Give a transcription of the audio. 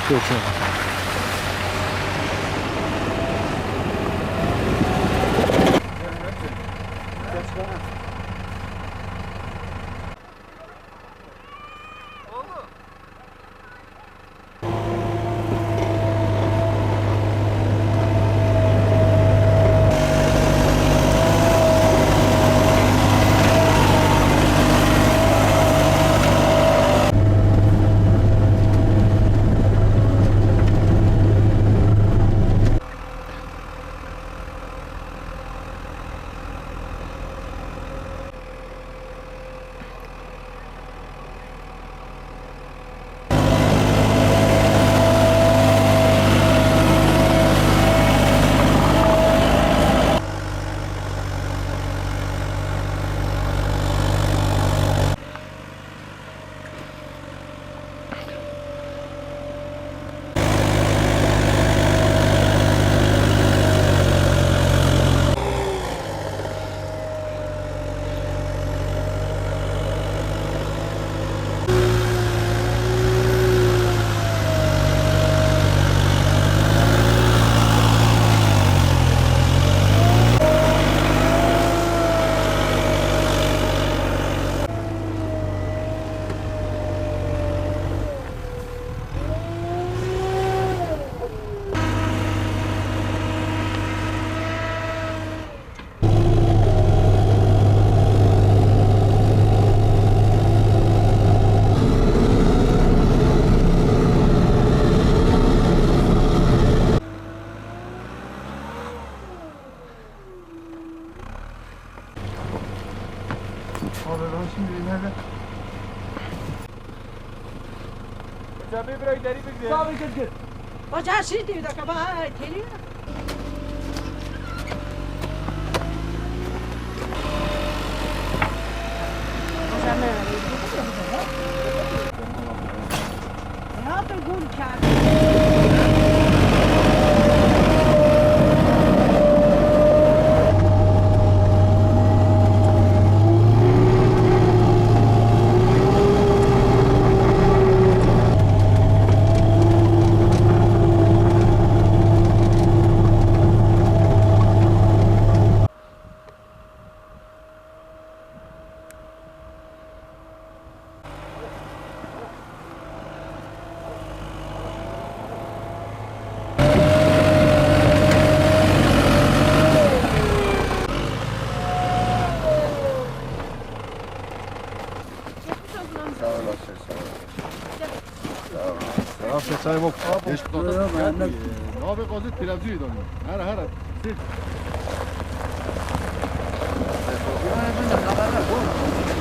Geçelim. Abi ben şimdi nerede? Hocam bir buraya ileri bir gidelim. Tabii git. Bacağı şey diyor da kabağa geliyor. Hocam ne yaptın gül kağıdı? Afiyet sayım ok. Geç bu kadar. Ne abi gazet pilavcıydı onu. Her. Ben de haberler bu.